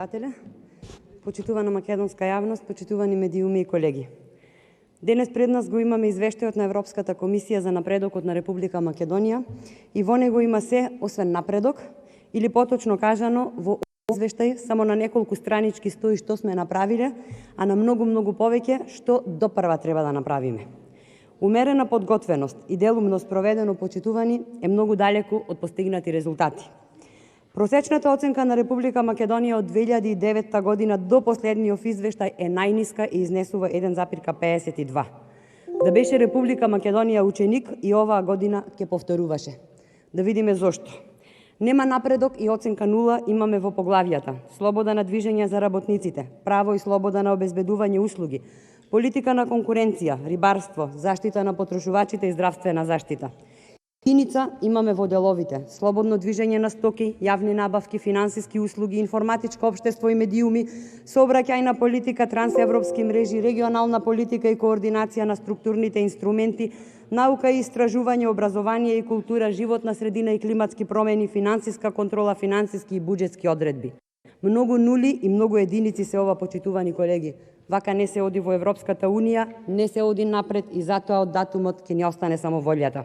председателе, почитувана македонска јавност, почитувани медиуми и колеги. Денес пред нас го имаме извештајот на Европската комисија за напредокот на Република Македонија и во него има се освен напредок, или поточно кажано, во извештај само на неколку странички стои што сме направиле, а на многу повеќе што допрва треба да направиме. Умерена подготвеност и делумно спроведено почитувани е многу далеку од постигнати резултати. Просечната оценка на Република Македонија од 2009 година до последниот извештај е најниска и изнесува 1,52. Да беше Република Македонија ученик и оваа година ќе повторуваше. Да видиме зошто. Нема напредок и оценка 0 имаме во поглавијата: слобода на движење за работниците, право и слобода на обезбедување услуги, политика на конкуренција, рибарство, заштита на потрошувачите и здравствена заштита. Единица имаме во деловите: слободно движење на стоки, јавни набавки, финансиски услуги, информатичко општество и медиуми, сообраќајна политика, трансевропски мрежи, регионална политика и координација на структурните инструменти, наука и истражување, образование и култура, животна средина и климатски промени, финансиска контрола, финансиски и буџетски одредби. Многу нули и многу единици се ова, почитувани колеги. Вака не се оди во Европската Унија, не се оди напред и затоа од датумот ќе ни остане само волјата.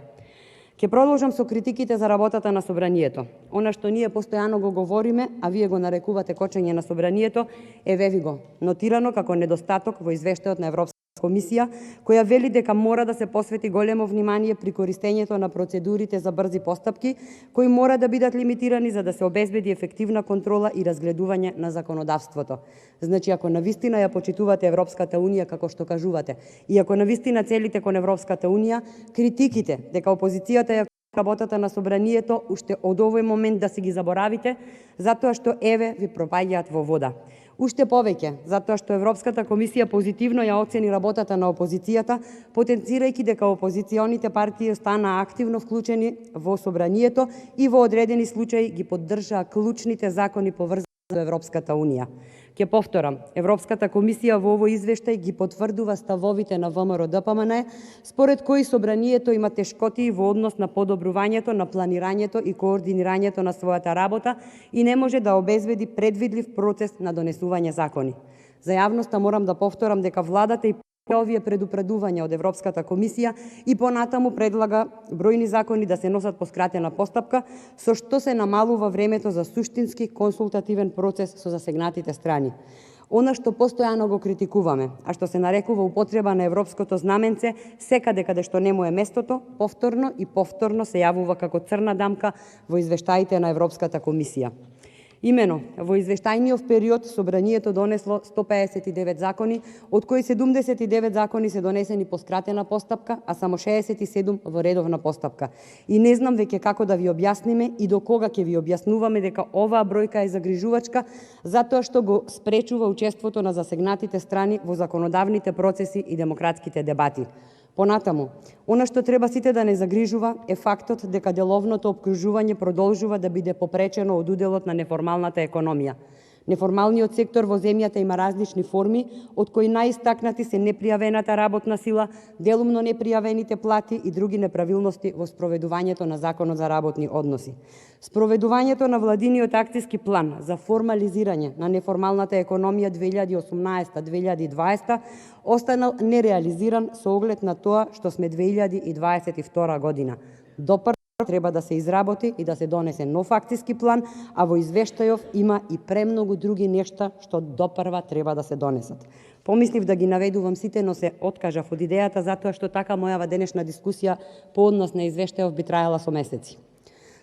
Ќе продолжам со критиките за работата на Собранието. Она што ние постојано го говориме, а вие го нарекувате кочење на Собранието, еве го нотирано како недостаток во извештајот на Европската комисија, која вели дека мора да се посвети големо внимание при користењето на процедурите за брзи постапки, кои мора да бидат лимитирани за да се обезбеди ефективна контрола и разгледување на законодавството. Значи, ако навистина ја почитувате Европската Унија како што кажувате, и ако навистина целите кон Европската Унија, критиките дека опозицијата ја работата на Собранието уште од овој момент да си ги заборавите, затоа што еве ви пропаѓаат во вода. Уште повеќе, затоа што Европската комисија позитивно ја оцени работата на опозицијата, потенцирајќи дека опозиционите партии останаа активно вклучени во Собранието и во одредени случаи ги поддржаа клучните закони поврзани со Европската Унија. Ќе повторам, Европската комисија во овој извештај ги потврдува ставовите на ВМРО-ДПМН, според кои Собранието има тешкотии во однос на подобрувањето на планирањето и координирањето на својата работа и не може да обезбеди предвидлив процес на донесување закони. За јавноста морам да повторам дека владата и овие предупредувања од Европската комисија и понатаму предлага бројни закони да се носат по скратена постапка, со што се намалува времето за суштински консултативен процес со засегнатите страни. Она што постојано го критикуваме, а што се нарекува употреба на европското знаменце секаде каде што не му е местото, повторно и повторно се јавува како црна дамка во извештаите на Европската комисија. Имено, во извештајниот период Собранието донесло 159 закони, од кои 79 закони се донесени по скратена постапка, а само 67 во редовна постапка. И не знам веќе како да ви објасниме и до кога ќе ви објаснуваме дека оваа бројка е загрижувачка, затоа што го спречува учеството на засегнатите страни во законодавните процеси и демократските дебати. Понатаму, она што треба сите да не загрижува е фактот дека деловното опкружување продолжува да биде попречено од уделот на неформалната економија. Неформалниот сектор во земјата има различни форми, од кои најистакнати се непријавената работна сила, делумно непријавените плати и други неправилности во спроведувањето на Законот за работни односи. Спроведувањето на владиниот акцијски план за формализирање на неформалната економија 2018-2020 останал нереализиран со оглед на тоа што сме 2022 година. Треба да се изработи и да се донесе нов акцијски план, а во извештајов има и премногу други нешта што допрва треба да се донесат. Помислив да ги наведувам сите, но се откажав од идејата затоа што така мојава денешна дискусија по однос на извештајов би траела со месеци.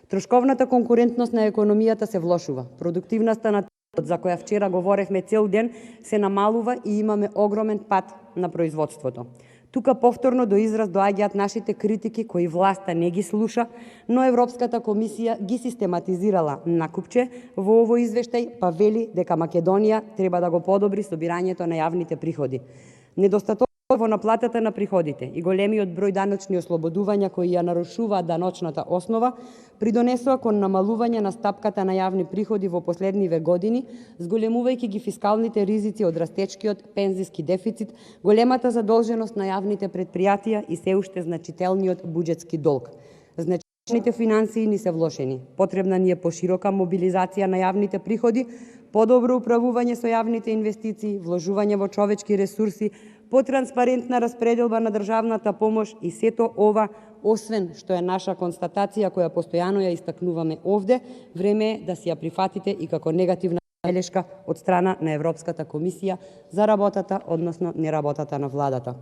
Трошковната конкурентност на економијата се влошува. Продуктивноста на за која вчера говоревме цел ден се намалува и имаме огромен пад на производството. Тука повторно до израз доаѓаат нашите критики кои власта не ги слуша, но Европската комисија ги систематизирала накупче во овој извештај, па вели дека Македонија треба да го подобри собирањето на јавните приходи. Недостаток во наплатата на приходите и големиот број даночни ослободувања кои ја нарушуваат даночната основа придонесоа кон намалување на стапката на јавни приходи во последниве години, зголемувајќи ги фискалните ризици од растечкиот пензиски дефицит, големата задолженост на јавните предпријатија и се уште значителниот буџетски долг. Значителните финансии ни се влошени. Потребна ни е поширока мобилизација на јавните приходи, подобро управување со јавните инвестиции, вложување во човечки ресурси, потранспарентна распределба на државната помош и сето ова, освен што е наша констатација која постојано ја истакнуваме овде, време е да си ја прифатите и како негативна белешка од страна на Европската комисија за работата, односно неработата на владата.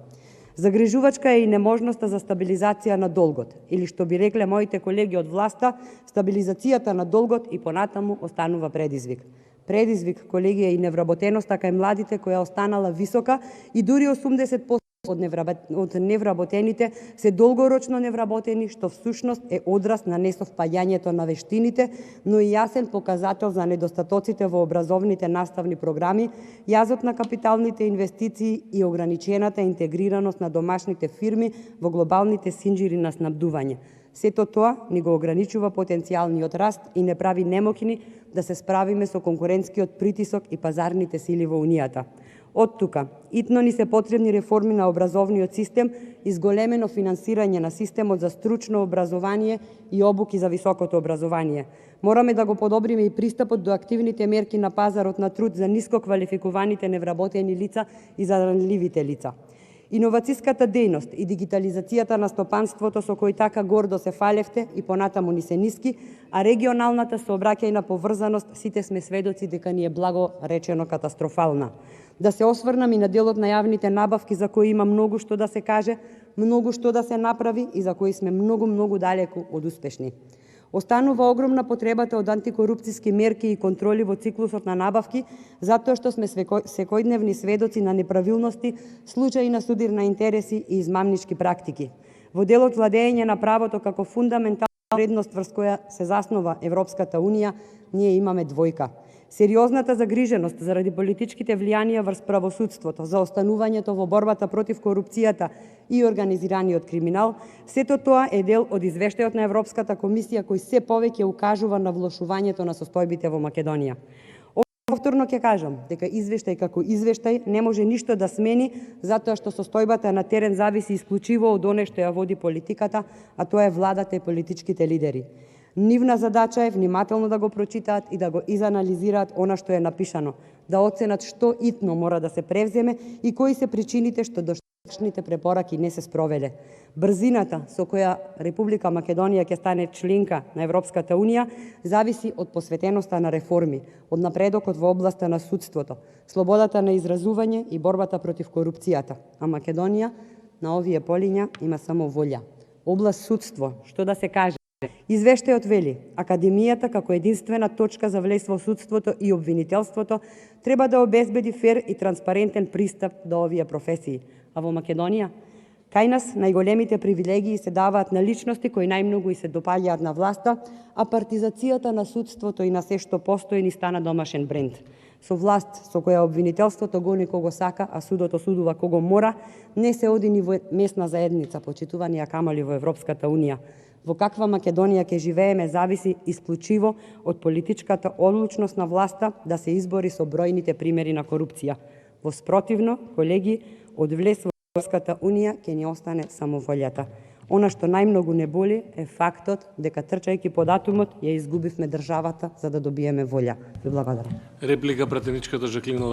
Загрижувачка е и неможноста за стабилизација на долгот, или што би рекле моите колеги од власта, стабилизацијата на долгот и понатаму останува предизвик. Предизвик, колеги, е и невработеноста кај младите која останала висока и дури 80% од невработените се долгорочно невработени, што всушност е одраз на несовпаѓањето на вештините, но и јасен показател за недостатоците во образовните наставни програми, јазот на капиталните инвестиции и ограничената интегрираност на домашните фирми во глобалните синџири на снабдување. Сето тоа ни го ограничува потенцијалниот раст и не прави немокни да се справиме со конкурентскиот притисок и пазарните сили во Унијата. Од тука, итно ни се потребни реформи на образовниот систем и зголемено финансирање на системот за стручно образование и обуки за високото образование. Мораме да го подобриме и пристапот до активните мерки на пазарот на труд за ниско квалификуваните невработени лица и за ранливите лица. Иновацијската дејност и дигитализацијата на стопанството со кој така гордо се фалевте и понатаму ни се ниски, а регионалната сообраќајна поврзаност сите сме сведоци дека ни е благо речено катастрофална. Да се осврнам и на делот на јавните набавки за кои има многу што да се каже, многу што да се направи и за кои сме многу далеку од успешни. Останува огромна потребата од антикорупцијски мерки и контроли во циклусот на набавки, затоа што сме секојдневни сведоци на неправилности, случаи на судир на интереси и измамнички практики. Во делот владење на правото како фундаментална вредност врз која се заснова Европската Унија, ние имаме двојка. Сериозната загриженост заради политичките влијанија врз правосудството, за останувањето во борбата против корупцијата и организираниот криминал, сето тоа е дел од извештајот на Европската комисија кој се повеќе укажува на влошувањето на состојбите во Македонија. Повторно ќе кажам дека извештај како извештај не може ништо да смени, затоа што состојбата на терен зависи исклучиво од оној што ја води политиката, а тоа е владата и политичките лидери. Нивна задача е внимателно да го прочитаат и да го изанализираат она што е напишано, да оценат што итно мора да се превземе и кои се причините што дошташните препораки не се спровеле. Брзината со која Република Македонија ќе стане членка на Европската Унија зависи од посветеноста на реформи, од напредокот во областа на судството, слободата на изразување и борбата против корупцијата. А Македонија на овие полиња има само волја. Област судство, што да се каже? Извештајот вели, Академијата како единствена точка за влез во судството и обвинителството треба да обезбеди фер и транспарентен пристап до овие професии. А во Македонија, кај нас најголемите привилегии се даваат на личности кои најмногу и се допаѓаат на власта, а партизацијата на судството и на се што постои ни стана домашен бренд. Со власт со која обвинителството гони кого сака, а судото судува кого мора, не се оди ни во местна заедница, почитувани а камали во Европската Унија. Во каква Македонија ќе живееме зависи исклучиво од политичката одлучност на власта да се избори со бројните примери на корупција. Во спротивно, колеги, од влез во Европската Унија ќе ни остане само волјата. Она што најмногу не боли е фактот дека трчајќи по датумот ја изгубивме државата за да добиеме волја. Ви благодарам. Реплика пратеничката Жаклина